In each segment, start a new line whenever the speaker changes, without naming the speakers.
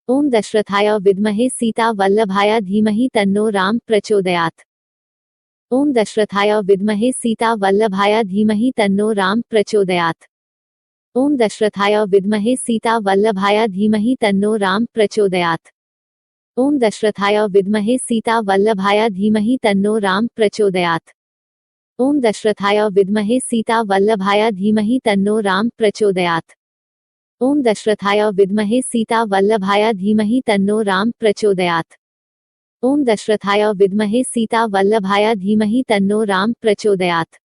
ओम दशरथाय विद्महे सीता वल्लभाय धीमहि तन्नो राम प्रचोदयात्। ओम दशरथाय विद्महे सीता वल्लभाय धीमहि तन्नो राम प्रचोदयात्। ओम दशरथाय विद्महे सीता वल्लभाय धीमहि तन्नो राम प्रचोदयात्। ओम दशरथाय विद्महे सीता वल्लभाय धीमहि तन्नो राम प्रचोदयात्। ओम दशरथाय विद्महे सीता वल्लभाय धीमहि तन्नो राम प्रचोदयात्। ओम दशरथाय विद्महे सीता वल्लभाय धीमहि तन्नो राम प्रचोदयात्। ओम दशरथाय विद्महे सीता वल्लभाय धीमहि तन्नो राम प्रचोदयात्।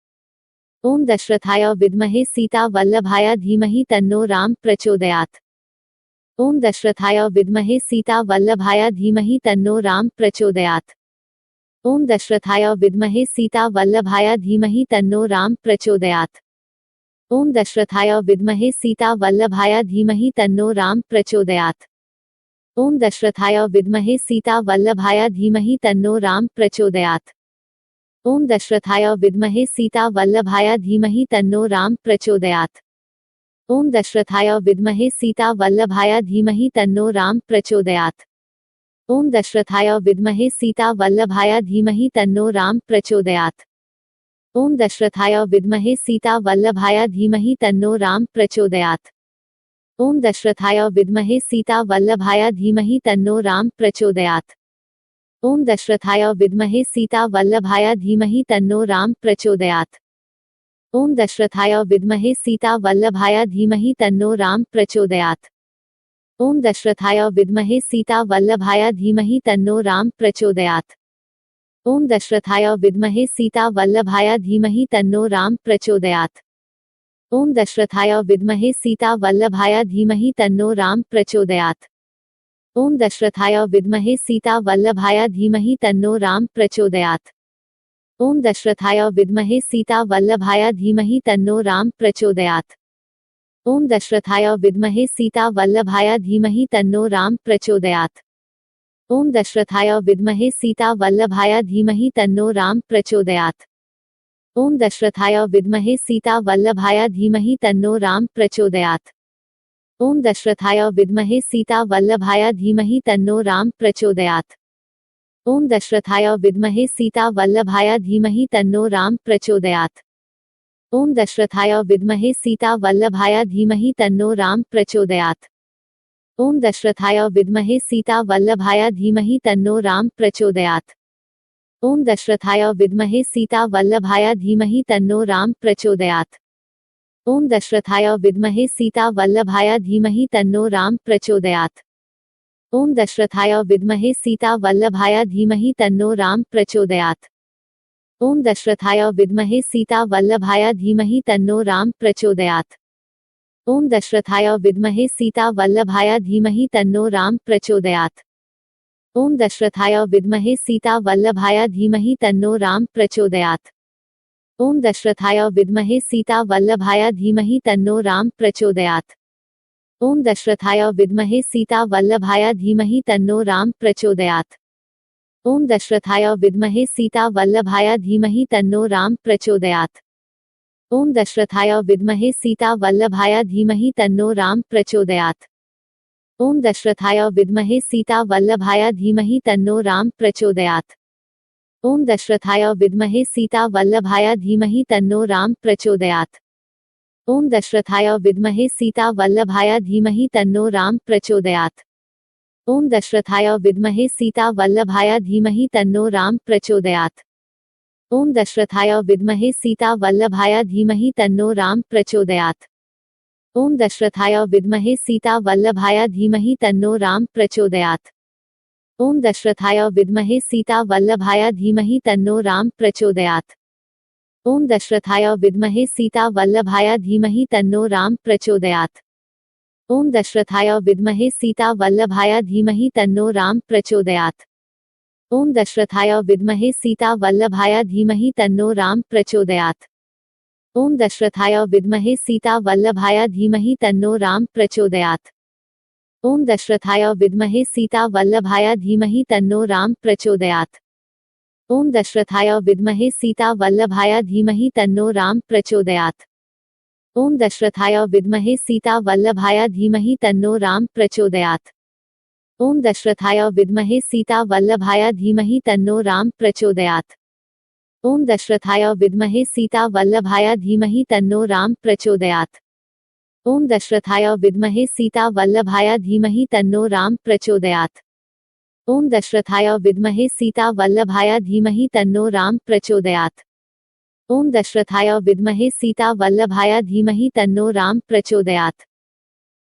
ओम दशरथाय विद्महे सीता वल्लभाय धीमहि तन्नो राम प्रचोदयात्। ओम दशरथाय विद्महे सीता वल्लभाय धीमहि तन्नो राम प्रचोदयात्। ओम दशरथाय विद्महे सीता वल्लभाय धीमहि तन्नो राम प्रचोदयात्। ओम दशरथाय विद्महे सीता वल्लभाय धीमहि तन्नो राम प्रचोदयात्। ओम दशरथाय विद्महे सीता वल्लभाय धीमहि तन्नो राम प्रचोदयात्। ओम दशरथाय विद्महे सीता वल्लभाय धीमहि तन्नो राम प्रचोदयात्। ओम दशरथाय विद्महे सीता वल्लभाय धीमहि तन्नो राम प्रचोदयात्। ओम दशरथाय विद्महे सीता वल्लभाय धीमहि तन्नो राम प्रचोदयात्। ओम दशरथाय विद्महे सीता वल्लभाय धीमहि तन्नो राम प्रचोदयात्। ओम दशरथाय विद्महे सीता वल्लभाय धीमहि तन्नो राम प्रचोदयात्। ओम दशरथाय विद्महे सीता वल्लभाय धीमहि तन्नो राम प्रचोदयात्। ओम दशरथाय विद्महे सीता वल्लभाय धीमहि तन्नो राम प्रचोदयात्। ओम दशरथाय विद्महे सीता वल्लभाय धीमहि तन्नो राम प्रचोदयात्। ओम दशरथाय विद्महे सीता वल्लभाय धीमहि तन्नो राम प्रचोदयात्। ओम दशरथाय विद्महे सीता वल्लभाय धीमहि तन्नो राम प्रचोदयात्। ओम दशरथाय विद्महे सीता वल्लभाय धीमहि तन्नो राम प्रचोदयात्। ओम दशरथाय विद्महे सीता वल्लभाय धीमहि तन्नो राम प्रचोदयात्। ओम दशरथाय विद्महे सीता वल्लभाय धीमहि तन्नो राम प्रचोदयात्। ओम दशरथाय विद्महे सीता वल्लभाय धीमहि तन्नो राम प्रचोदयात्। ओम दशरथाय विद्महे सीता वल्लभाय धीमहि तन्नो राम प्रचोदयात्। ओम दशरथाय विद्महे सीता वल्लभाय धीमहि तन्नो राम प्रचोदयात्। ओम दशरथाय विद्महे सीता वल्लभाय धीमहि तन्नो राम प्रचोदयात्। ओम दशरथाय विद्महे सीता वल्लभाय धीमहि तन्नो राम प्रचोदयात्। ओम दशरथाय विद्महे सीता वल्लभाय धीमहि तन्नो राम प्रचोदयात्। ओम दशरथाय विद्महे सीता वल्लभाय धीमहि तन्नो राम प्रचोदयात्। ओम दशरथाय विद्महे सीता वल्लभाय धीमहि तन्नो राम प्रचोदयात्। ओम दशरथाय विद्महे सीता वल्लभाय धीमहि तन्नो राम प्रचोदयात्। ओम दशरथाय विद्महे सीता वल्लभाय धीमहि तन्नो राम प्रचोदयात्। ओम दशरथाय विद्महे सीता वल्लभाय धीमहि तन्नो राम प्रचोदयात्। ओम दशरथाय विद्महे सीता वल्लभाय धीमहि तन्नो राम प्रचोदयात्। ओम दशरथाय विद्महे सीता वल्लभाय धीमहि तन्नो राम प्रचोदयात्। ओम दशरथाय विद्महे सीता वल्लभाय धीमहि तन्नो राम प्रचोदयात्। ओम दशरथाय विद्महे सीता वल्लभाय धीमहि तन्नो राम प्रचोदयात्। ओम दशरथाय विद्महे सीता वल्लभाय धीमहि तन्नो राम प्रचोदयात्। ओम दशरथाय विद्महे सीता वल्लभाय धीमहि तन्नो राम प्रचोदयात्। ओम दशरथाय विद्महे सीता वल्लभाय धीमहि तन्नो राम प्रचोदयात्। ओम दशरथाय विद्महे सीता वल्लभाय धीमहि तन्नो राम प्रचोदयात्। ओम दशरथाय विद्महे सीता वल्लभाय धीमहि तन्नो राम प्रचोदयात्। ओम दशरथाय विद्महे सीता वल्लभाय धीमहि तन्नो राम प्रचोदयात्। ओम दशरथाय विद्महे सीता वल्लभाय धीमहि तन्नो राम प्रचोदयात्। ओम दशरथाय विद्महे सीता वल्लभाय धीमहि तन्नो राम प्रचोदयात्। ओम दशरथाय विद्महे सीता वल्लभाय धीमहि तन्नो राम प्रचोदयात्। ओम दशरथाय विद्महे सीता वल्लभाय धीमहि तन्नो राम प्रचोदयात्। ओम दशरथाय विद्महे सीता वल्लभाय धीमहि तन्नो राम प्रचोदयात्। ओम दशरथाय विद्महे सीता वल्लभाय धीमहि तन्नो राम प्रचोदयात्। ओम दशरथाय विद्महे सीता वल्लभाय धीमहि तन्नो राम प्रचोदयात्। ओम दशरथाय विद्महे सीता वल्लभाय धीमहि तन्नो राम प्रचोदयात्। ओम दशरथाय विद्महे सीता वल्लभाय धीमहि तन्नो राम प्रचोदयात्। ओम दशरथाय विद्महे सीता वल्लभाय धीमहि तन्नो राम प्रचोदयात्। ओम दशरथाय विद्महे सीता वल्लभाय धीमहि तन्नो राम प्रचोदयात्। ओम दशरथाय विद्महे सीता वल्लभाय धीमहि तन्नो राम प्रचोदयात्। ओम दशरथाय विद्महे सीता वल्लभाय धीमहि तन्नो राम प्रचोदयात्। ओम दशरथाय विद्महे सीता वल्लभाय धीमहि तन्नो राम प्रचोदयात्।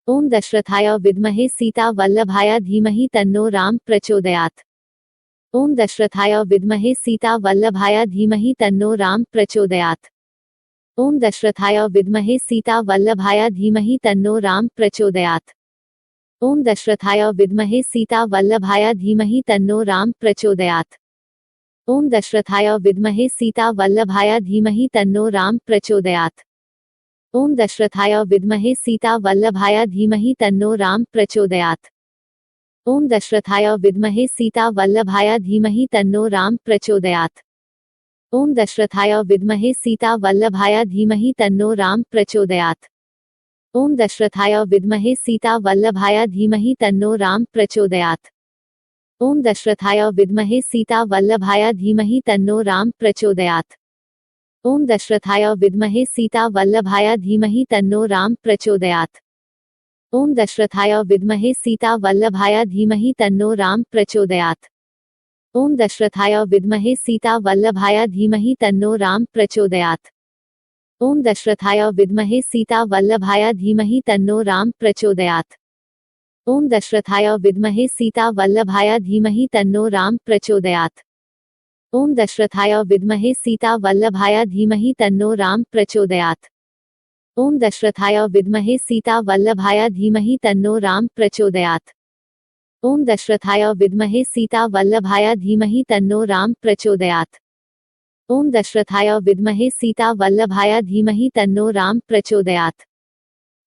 ओम दशरथाय विद्महे सीता वल्लभाय धीमहि तन्नो राम प्रचोदयात्। ओम दशरथाय विद्महे सीता वल्लभाय धीमहि तन्नो राम प्रचोदयात्। ओम दशरथाय विद्महे सीता वल्लभाय धीमहि तन्नो राम प्रचोदयात्। ओम दशरथाय विद्महे सीता वल्लभाय धीमहि तन्नो राम प्रचोदयात्। ओम दशरथाय विद्महे सीता वल्लभाय धीमहि तन्नो राम प्रचोदयात्। ओम दशरथाय विद्महे सीता वल्लभाय धीमहि तन्नो राम प्रचोदयात्। ओम दशरथाय विद्महे सीता वल्लभाय धीमहि तन्नो राम प्रचोदयात्। ओम दशरथाय विद्महे सीता वल्लभाय धीमहि तन्नो राम प्रचोदयात्। ओम दशरथाय विद्महे सीता वल्लभाय धीमहि तन्नो राम प्रचोदयात्। ओम दशरथाय विद्महे सीता वल्लभाय धीमहि तन्नो राम प्रचोदयात्। ओम दशरथाय विद्महे सीता वल्लभाय धीमहि तन्नो राम प्रचोदयात्। ओम दशरथाय विद्महे सीता वल्लभाय धीमहि तन्नो राम प्रचोदयात्। ओम दशरथाय विद्महे सीता वल्लभाय धीमहि तन्नो राम प्रचोदयात्। ओम दशरथाय विद्महे सीता वल्लभाय धीमहि तन्नो राम प्रचोदयात्। ओम दशरथाय विद्महे सीता वल्लभाय धीमहि तन्नो राम प्रचोदयात्। ओम दशरथाय विद्महे सीता वल्लभाय धीमहि तन्नो राम प्रचोदयात्। ओम दशरथाय विद्महे सीता वल्लभाय धीमहि तन्नो राम प्रचोदयात्। ओम दशरथाय विद्महे सीता वल्लभाय धीमहि तन्नो राम प्रचोदयात्। ओम दशरथाय विद्महे सीता वल्लभाय धीमहि तन्नो राम प्रचोदयात्। ओम दशरथाय विद्महे सीता वल्लभाय धीमहि तन्नो राम प्रचोदयात्।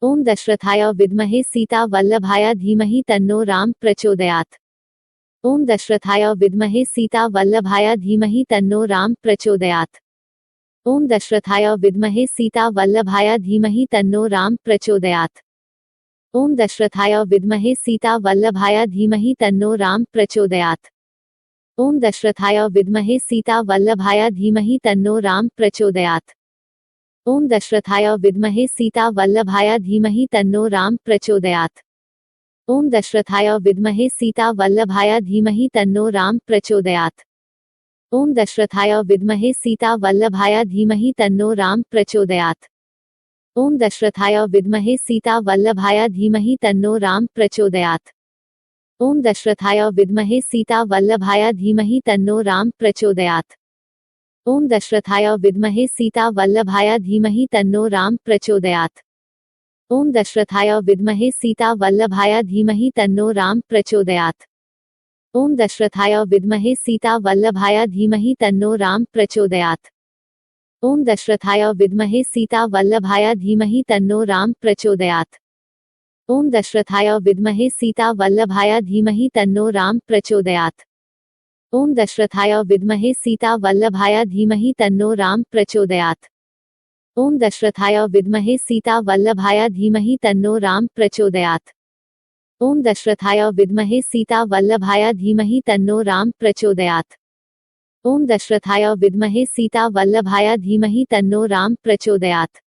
ओम दशरथाय विद्महे सीता वल्लभाय धीमहि तन्नो राम प्रचोदयात्। ओम दशरथाय विद्महे सीता वल्लभाय धीमहि तन्नो राम प्रचोदयात्। ओम दशरथाय विद्महे सीता वल्लभाय धीमहि तन्नो राम प्रचोदयात्। ओम दशरथाय विद्महे सीता वल्लभाय धीमहि तन्नो राम प्रचोदयात्। ओम दशरथाय विद्महे सीता वल्लभाय धीमहि तन्नो राम प्रचोदयात्। ओम दशरथाय विद्महे सीता वल्लभाय धीमहि तन्नो राम प्रचोदयात्। ओम दशरथाय विद्महे सीता वल्लभाय धीमहि तन्नो राम प्रचोदयात्। ओम दशरथाय विद्महे सीता वल्लभाय धीमहि तन्नो राम प्रचोदयात्। ओम दशरथाय विद्महे सीता वल्लभाय धीमहि तन्नो राम प्रचोदयात्। ओम दशरथाय विद्महे सीता वल्लभाय धीमहि तन्नो राम प्रचोदयात्। ओम दशरथाय विद्महे सीता वल्लभाय धीमहि तन्नो राम प्रचोदयात्। ओम दशरथाय विद्महे सीता वल्लभाय धीमहि तन्नो राम प्रचोदयात्। ओम दशरथाय विद्महे सीता वल्लभाय धीमहि तन्नो राम प्रचोदयात्। ओम दशरथाय विद्महे सीता वल्लभाय धीमहि तन्नो राम प्रचोदयात्। ओम दशरथाय विद्महे सीता वल्लभाय धीमहि तन्नो राम प्रचोदयात्। ओम दशरथाय विद्महे सीता वल्लभाय धीमहि तन्नो राम प्रचोदयात्। ओम दशरथाय विद्महे सीता वल्लभाय धीमहि तन्नो राम प्रचोदयात्। ओम दशरथाय विद्महे सीता वल्लभाय धीमहि तन्नो राम प्रचोदयात्।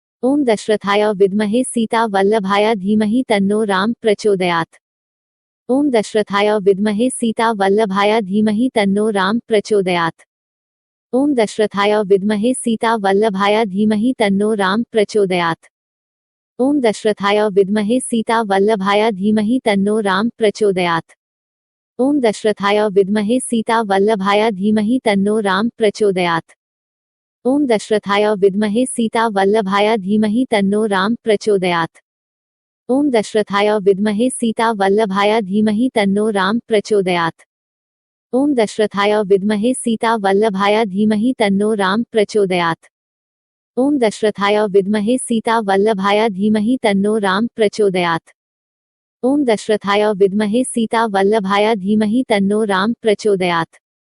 ओम दशरथाय विद्महे सीता वल्लभाय धीमहि तन्नो राम प्रचोदयात्। ओम दशरथाय विद्महे सीता वल्लभाय धीमहि तन्नो राम प्रचोदयात्। ओम दशरथाय विद्महे सीता वल्लभाय धीमहि तन्नो राम प्रचोदयात्। ओम दशरथाय विद्महे सीता वल्लभाय धीमहि तन्नो राम प्रचोदयात्। ओम दशरथाय विद्महे सीता वल्लभाय धीमहि तन्नो राम प्रचोदयात्। ओम दशरथाय विद्महे सीता वल्लभाय धीमहि तन्नो राम प्रचोदयात्। ओम दशरथाय विद्महे सीता वल्लभाय धीमहि तन्नो राम प्रचोदयात्। ओम दशरथाय विद्महे सीता वल्लभाय धीमहि तन्नो राम प्रचोदयात्। ओम दशरथाय विद्महे सीता वल्लभाय धीमहि तन्नो राम प्रचोदयात्। ओम दशरथाय विद्महे सीता वल्लभाय धीमहि तन्नो राम प्रचोदयात्।